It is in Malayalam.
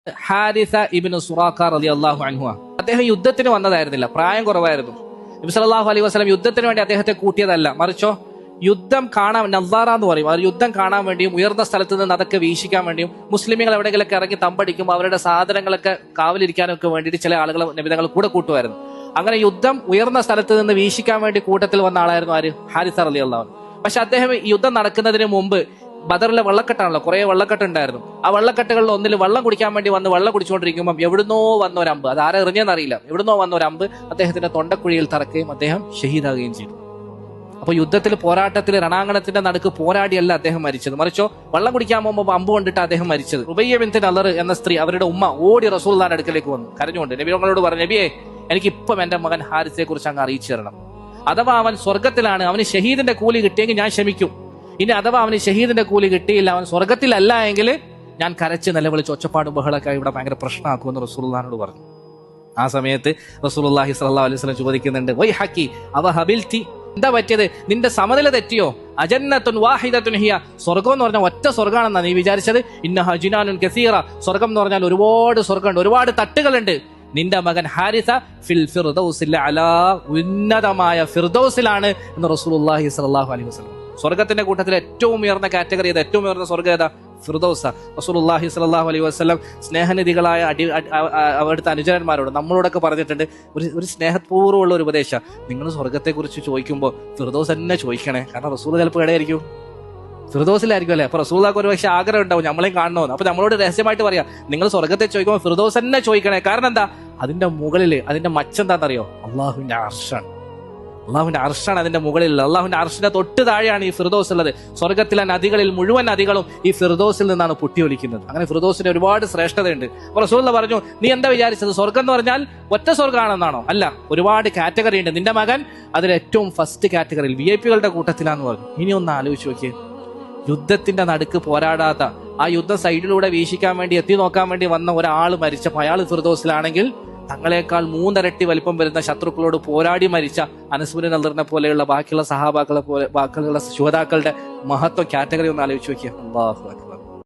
ഹാരിസ ഇബ്നു സുറാഖ റളിയല്ലാഹു അൻഹു. അദ്ദേഹം യുദ്ധത്തിന് വന്നതായിരുന്നില്ല, പ്രായം കുറവായിരുന്നു. നബി സല്ലല്ലാഹു അലൈഹി വസല്ലം യുദ്ധത്തിന് വേണ്ടി അദ്ദേഹത്തെ കൂട്ടിയതല്ല, മറിച്ചോ യുദ്ധം കാണാൻ, നസാറ എന്ന് പറയും, ആ യുദ്ധം കാണാൻ വേണ്ടിയും ഉയർന്ന സ്ഥലത്ത് നിന്ന് അതൊക്കെ വീക്ഷിക്കാൻ വേണ്ടിയും മുസ്ലിമുകൾ എവിടെയെങ്കിലൊക്കെ ഇറങ്ങി തമ്പടിക്കുമ്പോൾ അവരുടെ സാധനങ്ങളൊക്കെ കാവലിരിക്കാനൊക്കെ വേണ്ടിയിട്ട് ചില ആളുകൾ നബിതങ്ങൾ കൂടെ കൂട്ടുമായിരുന്നു. അങ്ങനെ യുദ്ധം ഉയർന്ന സ്ഥലത്ത് നിന്ന് വീക്ഷിക്കാൻ വേണ്ടി കൂട്ടത്തിൽ വന്ന ആളായിരുന്നു ആര്? ഹാരിസ റളിയല്ലാഹു അൻഹു. പക്ഷെ അദ്ദേഹം ഈ യുദ്ധം നടക്കുന്നതിന് മുമ്പ് ബദറിലെ വെള്ളക്കെട്ടാണല്ലോ, കുറെ വെള്ളക്കെട്ട് ഉണ്ടായിരുന്നു. ആ വെള്ളക്കെട്ടുകളിൽ ഒന്നിൽ വെള്ളം കുടിക്കാൻ വേണ്ടി വന്ന് വെള്ളം കുടിച്ചുകൊണ്ടിരിക്കുമ്പോൾ എവിടുന്നോ വന്ന ഒരു അമ്പ്, അത് ആരെ എറിഞ്ഞെന്നറിയില്ല, എവിടുന്നോ വന്ന ഒരു അമ്പ് അദ്ദേഹത്തിന്റെ തൊണ്ടക്കുഴിയിൽ തറക്കുകയും അദ്ദേഹം ഷഹീദാകുകയും ചെയ്തു. അപ്പൊ യുദ്ധത്തിൽ, പോരാട്ടത്തിൽ, രണാങ്കണത്തിന്റെ നടുക്ക് പോരാടിയല്ല അദ്ദേഹം മരിച്ചത്, മറിച്ചോ വെള്ളം കുടിക്കാൻ പോകുമ്പോൾ അമ്പ് കൊണ്ടിട്ട് അദ്ദേഹം മരിച്ചത്. റുബയ്യ ബിൻത് നളർ എന്ന സ്ത്രീ, അവരുടെ ഉമ്മ ഓടി റസൂലുള്ളാഹിന്റെ അടുക്കലേക്ക് വന്നു കരഞ്ഞുകൊണ്ട്. നബിയോട് പറഞ്ഞു, നബിയെ, എനിക്കിപ്പം എന്റെ മകൻ ഹാരിസയെ കുറിച്ച് അങ്ങ് അറിയിച്ചു തരണം. അഥവാ അവൻ സ്വർഗത്തിലാണ്, അവന് ഷഹീദിന്റെ കൂലി കിട്ടിയെങ്കിൽ ഞാൻ ക്ഷമിക്കും. ഇനി അഥവാ അവന് ഷഹീദിന്റെ കൂലി കിട്ടിയില്ല, അവൻ സ്വർഗത്തിലല്ല എങ്കിൽ ഞാൻ കരച്ച് നിലവിളിച്ച് ഒച്ചപ്പാടും ബഹളൊക്കെ ഇവിടെ ഭയങ്കര പ്രശ്നമാക്കുമെന്ന് റസൂലുള്ളാഹിനോട് പറഞ്ഞു. ആ സമയത്ത് റസൂലുള്ളാഹി സ്വല്ലല്ലാഹു അലൈഹി വസല്ലം ചോദിക്കുന്നുണ്ട്, വൈ ഹക്കി അവ ഹബിൽതി, എന്താ പറ്റിയത്? നിന്റെ സമനില തെറ്റിയോ? അജന്നത്തുൻ വാഹിദത്തുൻ ഹിയ, സ്വർഗം എന്ന് പറഞ്ഞാൽ ഒറ്റ സ്വർഗമാണെന്നാ നീ വിചാരിച്ചത്? ഇന്നഹ ജിനാനുൻ കസീറ, സ്വർഗം എന്ന് പറഞ്ഞാൽ ഒരുപാട് സ്വർഗമുണ്ട്, ഒരുപാട് തട്ടുകളുണ്ട്. നിന്റെ മകൻ ഹാരിസ ഫിൽ ഫിർദൗസിൽ അലാ, ഉന്നതമായ ഫിർദൗസിലാണ് എന്ന് റസൂലുള്ളാഹി സ്വല്ലല്ലാഹു അലൈഹി വസല്ലം. സ്വർഗത്തിന്റെ കൂട്ടത്തിൽ ഏറ്റവും ഉയർന്ന കാറ്റഗറി ഏതാ? ഏറ്റവും ഉയർന്ന സ്വർഗം ഏതാ? ഫിർദൗസ. റസൂലുള്ളാഹി സ്വല്ലല്ലാഹു അലൈഹി വസല്ലം സ്നേഹനിധികളായ അവിടുത്തെ അനുചരന്മാരോട് നമ്മളോടൊക്കെ പറഞ്ഞിട്ടുണ്ട്, ഒരു സ്നേഹപൂർവ്വമുള്ള ഒരു ഉപദേശം, നിങ്ങൾ സ്വർഗത്തെ കുറിച്ച് ചോദിക്കുമ്പോൾ ഫിർദൗസ് തന്നെ ചോദിക്കണേ. കാരണം റസൂൽ ചിലപ്പോൾ എവിടെയായിരിക്കും? ഫിർദൗസിലായിരിക്കും അല്ലേ? അപ്പൊ റസൂലുള്ളാഹിക്ക് ഒരു പക്ഷേ ആഗ്രഹം ഉണ്ടാവും നമ്മളെയും കാണണമെന്ന്. അപ്പൊ നമ്മളോട് രഹസ്യമായിട്ട് പറയാം, നിങ്ങൾ സ്വർഗത്തെ ചോദിക്കുമ്പോൾ ഫിർദൗസ് തന്നെ ചോദിക്കണേ. കാരണം എന്താ? അതിന്റെ മുകളിൽ അതിന്റെ മച്ചെന്താണെന്നറിയോ? അള്ളാഹുവിന്റെ അർശാണ്. അള്ളാഹുവിന്റെ അർശാണ് അതിന്റെ മുകളിൽ. അള്ളാഹുവിന്റെ അർശിന്റെ തൊട്ട് താഴെയാണ് ഈ ഫിർദൗസ് ഉള്ളത്. സ്വർഗത്തിലെ നദികളിൽ മുഴുവൻ നദികളും ഈ ഫിർദൗസിൽ നിന്നാണ് പൊട്ടിയൊലിക്കുന്നത്. അങ്ങനെ ഫിർദൗസിന് ഒരുപാട് ശ്രേഷ്ഠതയുണ്ട്. അപ്പൊ റസൂലുള്ളാഹി പറഞ്ഞു, നീ എന്താ വിചാരിച്ചത് സ്വർഗം എന്ന് പറഞ്ഞാൽ ഒറ്റ സ്വർഗമാണെന്നാണോ? അല്ല, ഒരുപാട് കാറ്റഗറി ഉണ്ട്. നിന്റെ മകൻ അതിൽ ഏറ്റവും ഫസ്റ്റ് കാറ്റഗറിയിൽ VIP-കളുടെ കൂട്ടത്തിലാന്ന് പറഞ്ഞു. ഇനി ഒന്ന് ആലോചിച്ച് നോക്കിയേ, യുദ്ധത്തിന്റെ നടുക്ക് പോരാടാത്ത, ആ യുദ്ധം സൈഡിലൂടെ വീക്ഷിക്കാൻ വേണ്ടി എത്തി നോക്കാൻ വേണ്ടി വന്ന ഒരാൾ മരിച്ചപ്പോൾ അയാൾ ഫിർദൗസിലാണെങ്കിൽ തങ്ങളെക്കാൾ 3 ഇരട്ടി വലിപ്പം വരുന്ന ശത്രുക്കളോട് പോരാടി മരിച്ച അനസ് ബിൻ നളറിനെ പോലെയുള്ള ബാക്കിയുള്ള സഹാബാക്കളെ പോലെ ബാക്കിയുള്ള ശുഹദാക്കളുടെ മഹത്വ കാറ്റഗറി ഒന്ന് ആലോചിച്ച് നോക്കിയാൽ അല്ലാഹു അക്ബർ.